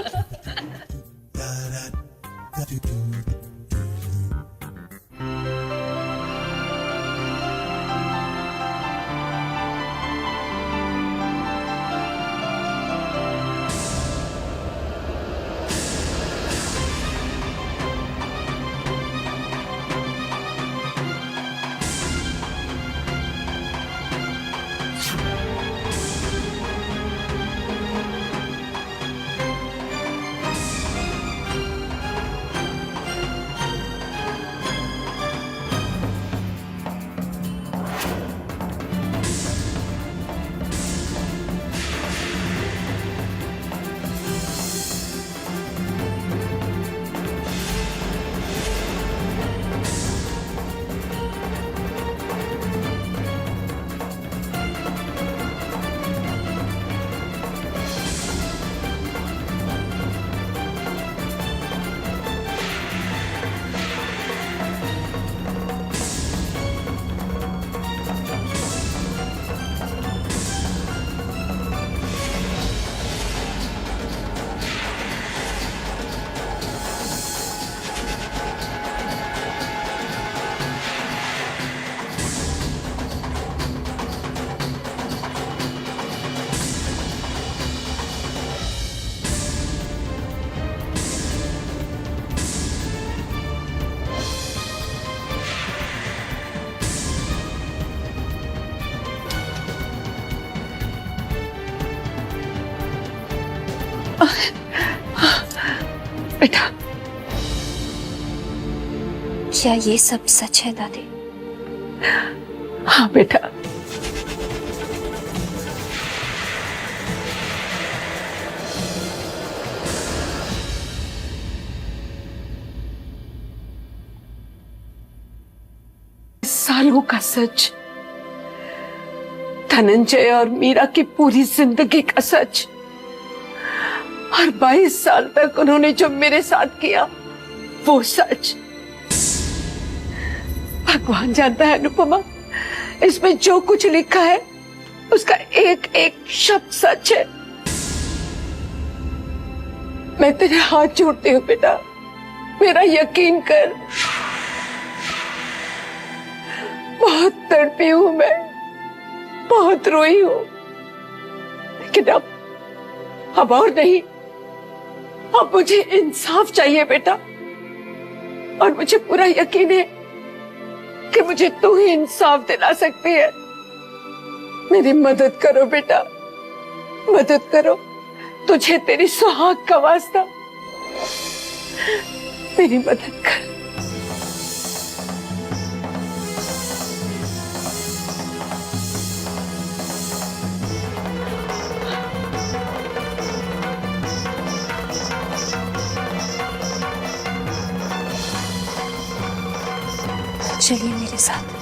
बेटा, क्या ये सब सच है दादी? हाँ बेटा, सालों का सच, धनंजय और मीरा की पूरी जिंदगी का सच, और 22 साल तक उन्होंने जो मेरे साथ किया वो सच। भगवान जानता है अनुपमा, इसमें जो कुछ लिखा है उसका एक एक शब्द सच है। मैं तेरे हाथ जोड़ती हूँ बेटा, मेरा यकीन कर। बहुत तड़पी हूं मैं, बहुत रोई हूं, लेकिन अब और नहीं, अब मुझे इंसाफ चाहिए बेटा, और मुझे पूरा यकीन है कि मुझे तू ही इंसाफ दिला सकती है। मेरी मदद करो बेटा, मदद करो, तुझे तेरी सुहाग का वास्ता, मेरी मदद कर। चलिए मेरे साथ।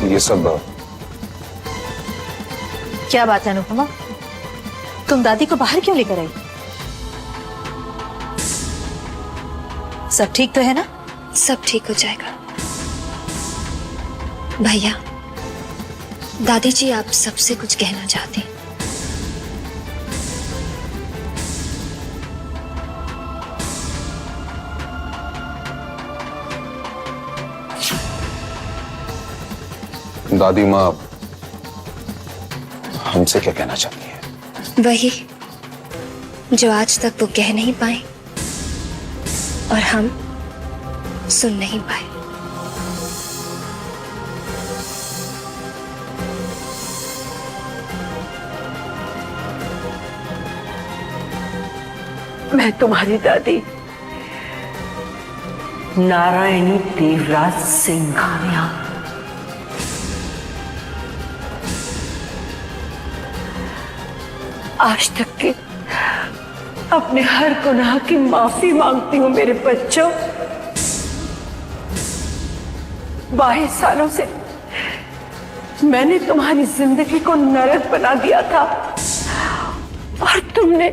ये सब क्या बात है अनुपमा, तुम दादी को बाहर क्यों लेकर आई? सब ठीक तो है ना? सब ठीक हो जाएगा। भैया, दादी जी आप सबसे कुछ कहना चाहती हैं। दादी माँ हमसे क्या कहना चाहती है? वही जो आज तक वो कह नहीं पाए और हम सुन नहीं पाए। मैं तुम्हारी दादी नारायणी देवराज सिंघानिया आज तक के अपने हर गुनाह की माफी मांगती हूँ मेरे बच्चों। 22 सालों से मैंने तुम्हारी जिंदगी को नरक बना दिया था और तुमने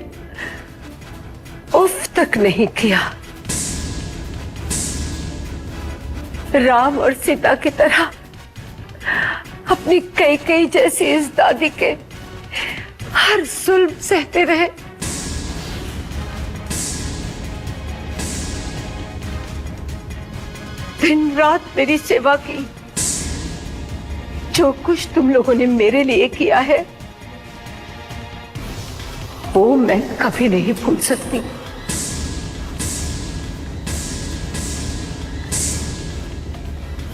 उफ तक नहीं किया। राम और सीता की तरह अपनी कई जैसी इस दादी के हर जुल्म सहते रहे। दिन रात मेरी सेवा की। जो कुछ तुम लोगों ने मेरे लिए किया है वो मैं कभी नहीं भूल सकती।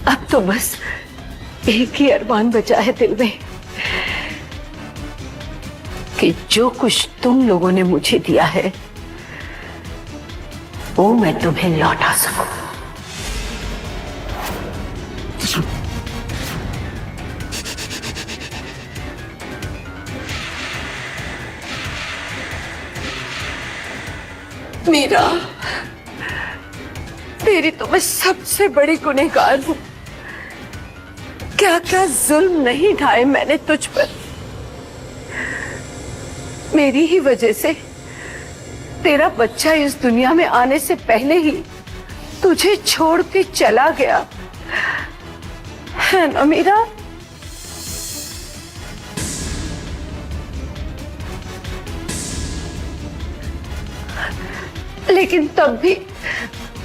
अब तो बस एक ही अरमान बचा है दिल में कि जो कुछ तुम लोगों ने मुझे दिया है वो मैं तुम्हें लौटा सकूं। मीरा, तेरी तो मैं सबसे बड़ी गुनहगार हूं। क्या क्या जुल्म नहीं ढाए मैंने तुझ पर। मेरी ही वजह से तेरा बच्चा इस दुनिया में आने से पहले ही तुझे छोड़ के चला गया है ना मीरा? लेकिन तब भी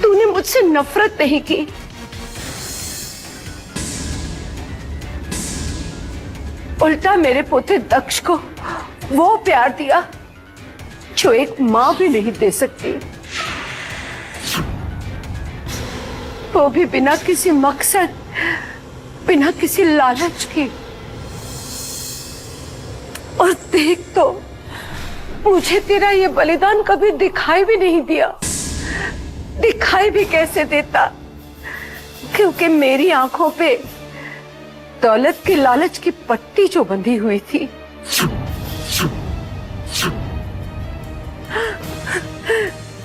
तूने मुझसे नफरत नहीं की। उल्टा मेरे पोते दक्ष को वो प्यार दिया जो एक मां भी नहीं दे सकती, वो भी बिना किसी मकसद, बिना किसी लालच के। और देख तो, मुझे तेरा ये बलिदान कभी दिखाई भी नहीं दिया। दिखाई भी कैसे देता, क्योंकि मेरी आंखों पे दौलत की लालच की पट्टी जो बंधी हुई थी।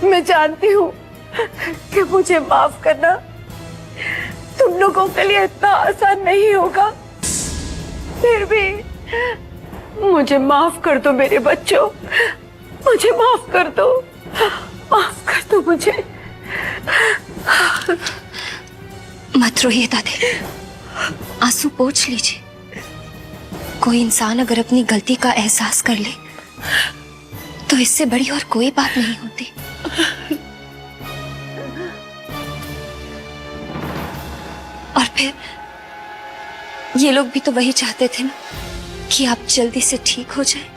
मैं जानती हूँ कि मुझे माफ करना तुम लोगों के लिए इतना आसान नहीं होगा, फिर भी मुझे माफ कर दो मेरे बच्चों, मुझे माफ कर दो, माफ कर दो मुझे। मत रोइए दादी, आंसू पोंछ लीजिए। कोई इंसान अगर अपनी गलती का एहसास कर ले तो इससे बड़ी और कोई बात नहीं होती। और फिर ये लोग भी तो वही चाहते थे ना कि आप जल्दी से ठीक हो जाए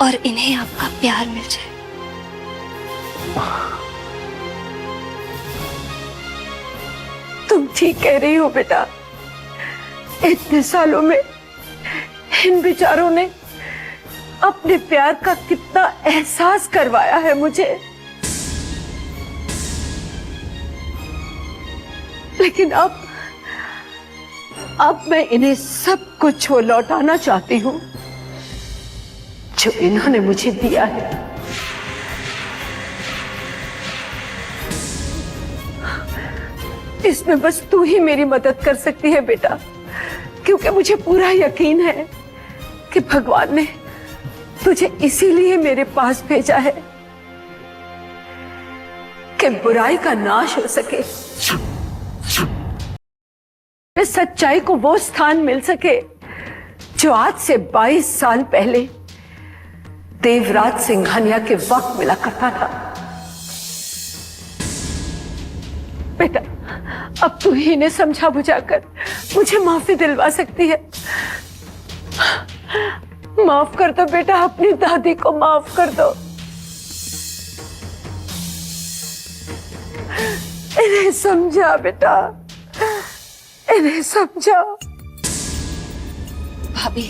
और इन्हें आपका प्यार मिल जाए। तुम ठीक कह रही हो बेटा। इतने सालों में इन बेचारों ने अपने प्यार का कितना एहसास करवाया है मुझे, लेकिन अब मैं इन्हें सब कुछ वो लौटाना चाहती हूं जो इन्होंने मुझे दिया है। इसमें बस तू ही मेरी मदद कर सकती है बेटा, क्योंकि मुझे पूरा यकीन है कि भगवान ने तुझे इसीलिए मेरे पास भेजा है कि बुराई का नाश हो सके, सच्चाई को वो स्थान मिल सके जो आज से 22 साल पहले देवराज सिंघानिया के वक्त मिला करता था। बेटा, अब तू ही इन्हें समझा बुझाकर मुझे माफी दिलवा सकती है। माफ कर दो बेटा, अपनी दादी को माफ कर दो। इन्हें समझा बेटा, इन्हें समझा। भाभी,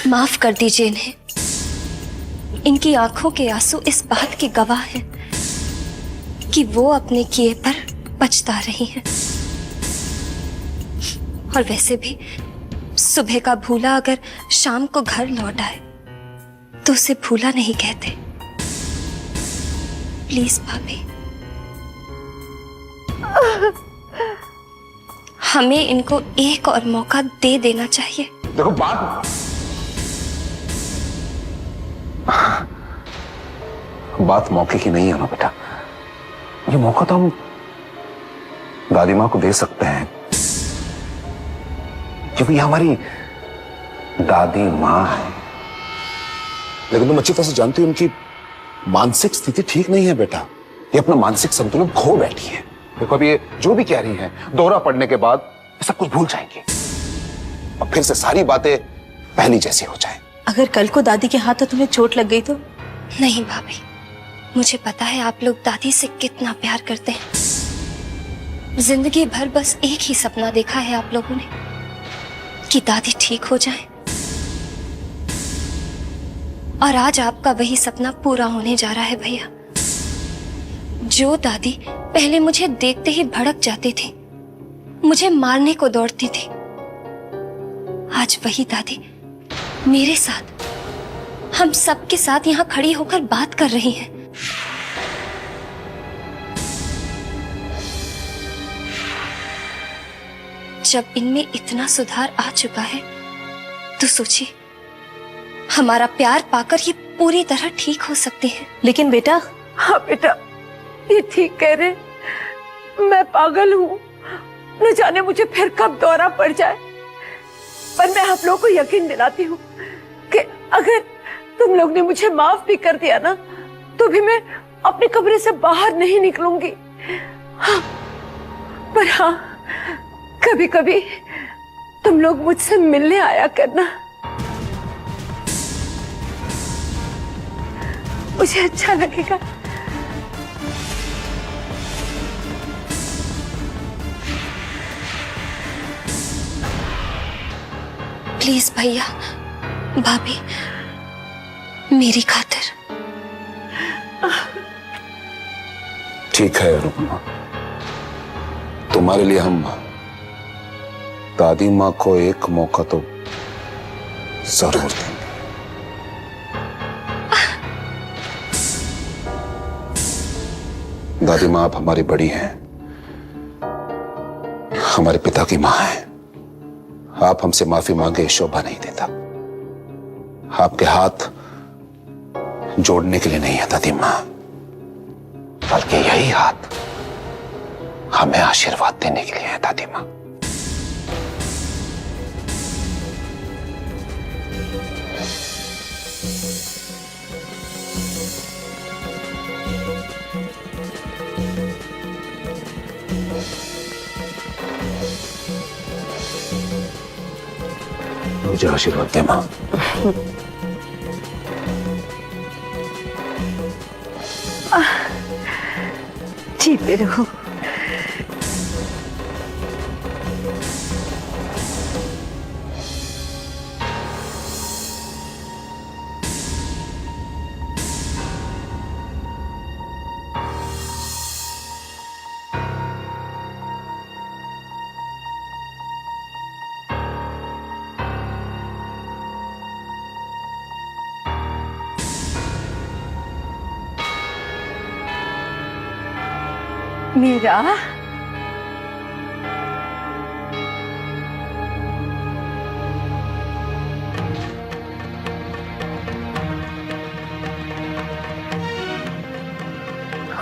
माफ कर दीजिए इन्हें। इनकी आंखों के आंसू इस बात की गवाह हैं कि वो अपने किए पर पछता रही हैं। और वैसे भी सुबह का भूला अगर शाम को घर लौट आए तो उसे भूला नहीं कहते। प्लीज भाभी, हमें इनको एक और मौका दे देना चाहिए। देखो बात मौके की नहीं है ना बेटा। ये मौका तो हम दादी माँ को दे सकते हैं, क्योंकि ये हमारी दादी माँ है। लेकिन तुम अच्छी तरह से जानती हो उनकी मानसिक स्थिति ठीक नहीं है बेटा। ये अपना मानसिक संतुलन खो बैठी है। देखो अब ये जो भी कह रही हैं, दौरा पड़ने के बाद सब कुछ भूल जाएंगे और फिर से सारी बातें पहली जैसी हो जाए। अगर कल को दादी के हाथों तुम्हें चोट लग गई तो? नहीं भाभी, मुझे पता है आप लोग दादी से कितना प्यार करते हैं। जिंदगी भर बस एक ही सपना देखा है आप लोगों ने कि दादी ठीक हो जाए, और आज आपका वही सपना पूरा होने जा रहा है भैया। जो दादी पहले मुझे देखते ही भड़क जाती थी, मुझे मारने को दौड़ती थी, आज वही दादी मेरे साथ, हम सबके साथ यहाँ खड़ी होकर बात कर रही हैं। जब इनमें इतना सुधार आ चुका है तो सोचिए हमारा प्यार पाकर ये पूरी तरह ठीक हो सकते हैं। लेकिन बेटा। हाँ बेटा, ये ठीक कह रहे, मैं पागल हूँ, न जाने मुझे फिर कब दौरा पड़ जाए। पर मैं आप लोगों को यकीन दिलाती हूँ कि अगर तुम लोग ने मुझे माफ भी कर दिया ना, तो भी मैं अपने कमरे से बाहर नहीं निकलूंगी। हाँ, पर हाँ, कभी कभी तुम लोग मुझसे मिलने आया करना, मुझे अच्छा लगेगा। प्लीज भैया, भाभी, मेरी खातिर। ठीक है अनुपमा, तुम्हारे लिए हम दादी माँ को एक मौका तो जरूर देंगे। दादी माँ आप हमारी बड़ी हैं, हमारे पिता की माँ हैं। आप हमसे माफी मांगे शोभा नहीं देता। आपके हाथ जोड़ने के लिए नहीं है दादी माँ, बल्कि यही हाथ हमें आशीर्वाद देने के लिए है दादी माँ। मुझे आशीर्वाद दे माँ। जीते रहो। मीरा,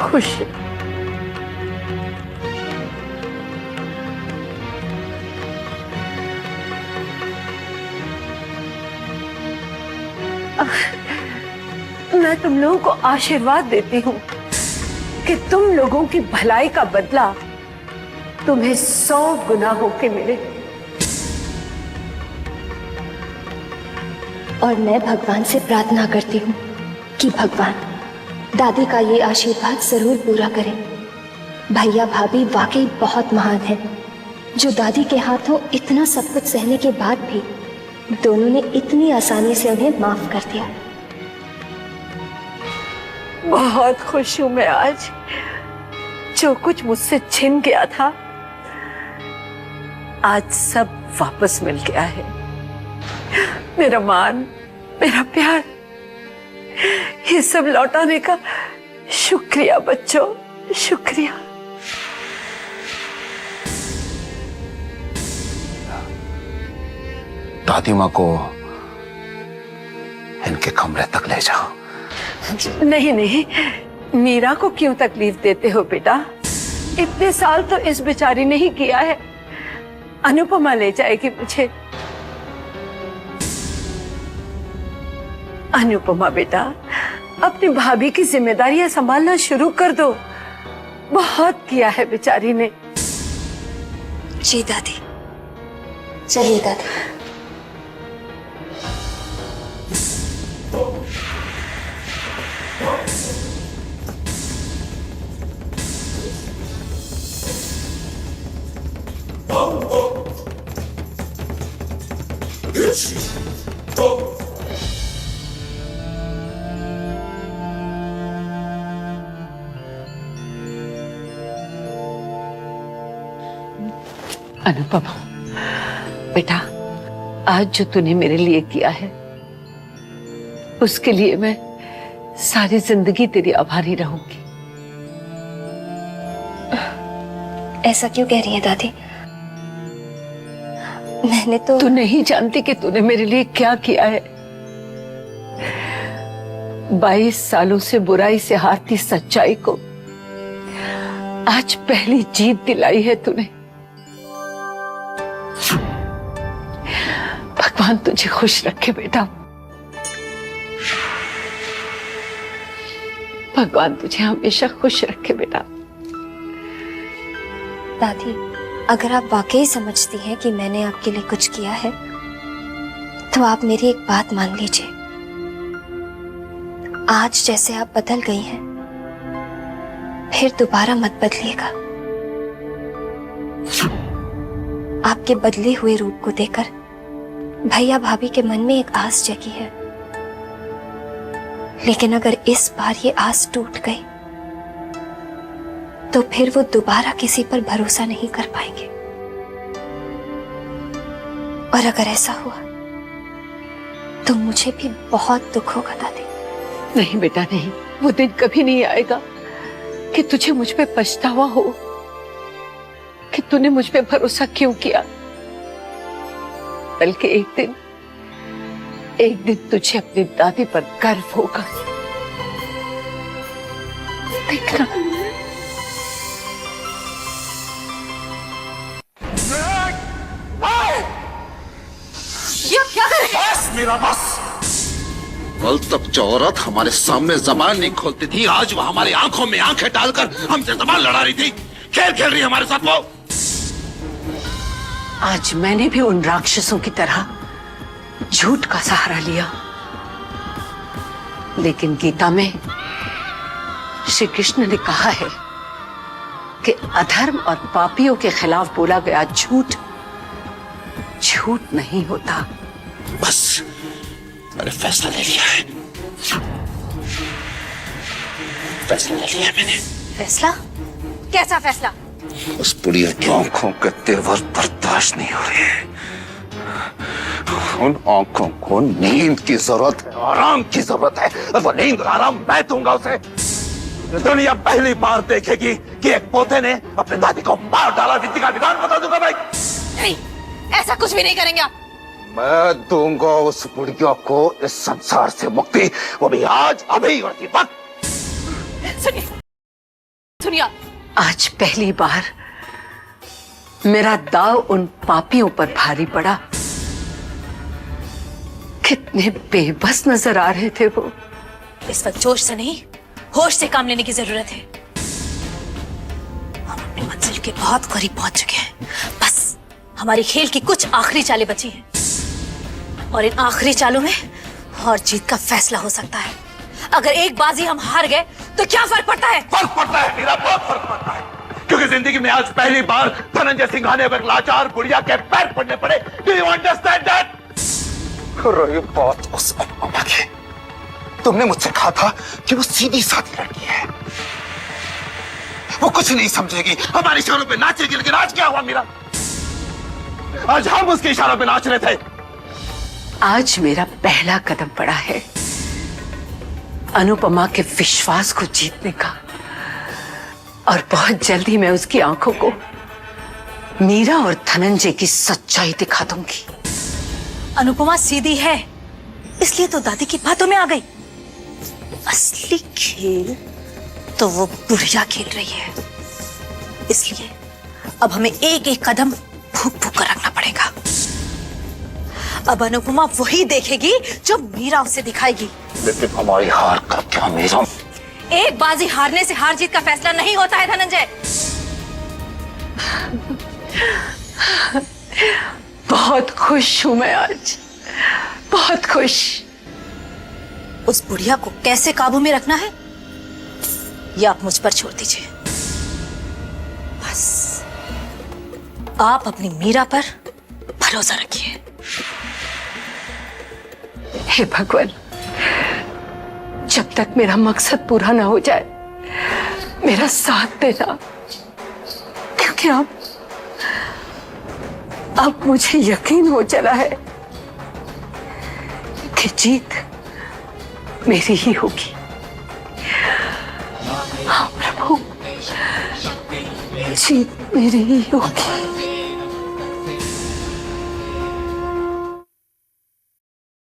खुश। मैं तुम लोगों को आशीर्वाद देती हूँ कि तुम लोगों की भलाई का बदला तुम्हें 100 गुना होके मिले। और मैं भगवान से प्रार्थना करती हूँ कि भगवान दादी का ये आशीर्वाद जरूर पूरा करें। भैया भाभी वाकई बहुत महान हैं, जो दादी के हाथों इतना सब कुछ सहने के बाद भी दोनों ने इतनी आसानी से उन्हें माफ कर दिया। बहुत खुश हूं मैं आज, जो कुछ मुझसे छिन गया था आज सब वापस मिल गया है। मेरा मान, मेरा प्यार, ये सब लौटाने का शुक्रिया बच्चों, शुक्रिया। दादी माँ को इनके कमरे तक ले जाओ। नहीं नहीं, मीरा को क्यों तकलीफ देते हो बेटा? इतने साल तो इस बेचारी ने ही किया है। अनुपमा ले जाएगी मुझे। अनुपमा बेटा, अपनी भाभी की जिम्मेदारियां संभालना शुरू कर दो। बहुत किया है बेचारी ने। जी दादी, चलिए दादी। अनुपमा बेटा, आज जो तूने मेरे लिए किया है उसके लिए मैं सारी जिंदगी तेरी आभारी रहूंगी। ऐसा क्यों कह रही है दादी? मैंने तो... तू नहीं जानती कि तूने मेरे लिए क्या किया है। 22 सालों से बुराई से हारती सच्चाई को आज पहली जीत दिलाई है तूने। भगवान तुझे खुश रखे बेटा, भगवान तुझे हमेशा खुश रखे बेटा। दादी, अगर आप वाकई समझती हैं कि मैंने आपके लिए कुछ किया है तो आप मेरी एक बात मान लीजिए। आज जैसे आप बदल गई हैं फिर दोबारा मत बदलिएगा। आपके बदले हुए रूप को देखकर भैया भाभी के मन में एक आस जगी है, लेकिन अगर इस बार ये आस टूट गई तो फिर वो दोबारा किसी पर भरोसा नहीं कर पाएंगे। और अगर ऐसा हुआ तो मुझे भी बहुत दुख होगा दादी। नहीं बेटा नहीं, वो दिन कभी नहीं आएगा कि तुझे मुझ पे पछतावा हो कि तूने मुझ पे भरोसा क्यों किया। बल्कि एक दिन तुझे अपनी दादी पर गर्व होगा। देखना। बस मेरा बस। कल तक जो औरत हमारे सामने जबान नहीं खोलती थी, आज वो हमारी आंखों में आंखें डालकर हमसे जबान लड़ा रही थी। खेल खेल रही हमारे साथ वो। आज मैंने भी उन राक्षसों की तरह झूठ का सहारा लिया, लेकिन गीता में श्री कृष्ण ने कहा है कि अधर्म और पापियों के खिलाफ बोला गया झूठ झूठ नहीं होता। बस मैंने फैसला ले लिया है। फैसला ले लिया है मैंने। फैसला? कैसा फैसला? उस बुढ़िया की आंखों के तेवर बर्दाश्त नहीं हो रहे हैं। उन आंखों को नींद की जरूरत है, आराम की जरूरत है, और वो नींद और आराम मैं दूंगा उसे। दुनिया पहली बार देखेगी कि एक पोते ने अपने दादी को मार डाला। विधि का विधान बता दूंगा भाई। नहीं, ऐसा कुछ भी नहीं करेंगे आप। मैं दूंगा उस बुढ़िया को इस संसार से मुक्ति, वो भी आज, अभी और इसी वक्त। सुनिए, आज पहली बार मेरा दाव उन पापियों पर भारी पड़ा। कितने बेबस नजर आ रहे थे वो। इस वक्त जोश से नहीं, होश से काम लेने की जरूरत है। हम अपनी मंजिल के बहुत करीब पहुंच चुके हैं। बस हमारी खेल की कुछ आखिरी चालें बची हैं, और इन आखिरी चालों में और जीत का फैसला हो सकता है। अगर एक बाजी हम हार गए तो क्या फर्क पड़ता है? फर्क पड़ता है मेरा, बहुत फर्क पड़ता है, क्योंकि जिंदगी में आज पहली बार धनंजय सिंघानिया को एक लाचार बुढ़िया के पैर पड़ने पड़े। Do you understand that? रही बात उस अनुपमा की, तुमने मुझसे कहा था कि वो सीधी सादी लड़की है, वो कुछ नहीं समझेगी, हमारे इशारों पे नाचेगी। लेकिन आज क्या हुआ मीरा? आज हम उसके इशारों पे नाच रहे थे। आज मेरा पहला कदम पड़ा है अनुपमा के विश्वास को जीतने का, और बहुत जल्दी मैं उसकी आंखों को मीरा और धनंजय की सच्चाई दिखा दूंगी। अनुपमा सीधी है, इसलिए तो दादी की बातों में आ गई। असली खेल तो वो बुढ़िया खेल रही है, इसलिए अब हमें एक एक कदम फूक फूक कर रखना पड़ेगा। अब अनुपमा वही देखेगी जो मीरा उसे दिखाएगी। लेकिन हमारी हार का क्या मीरा? एक बाजी हारने से हार जीत का फैसला नहीं होता है धनंजय। बहुत खुश हूं मैं आज, बहुत खुश। उस बुढ़िया को कैसे काबू में रखना है ये आप मुझ पर छोड़ दीजिए। बस आप अपनी मीरा पर भरोसा रखिए। हे भगवान, जब तक मेरा मकसद पूरा ना हो जाए मेरा साथ देना, क्योंकि अब मुझे यकीन हो चला है कि जीत मेरी ही होगी। हाँ प्रभु, जीत मेरी ही होगी।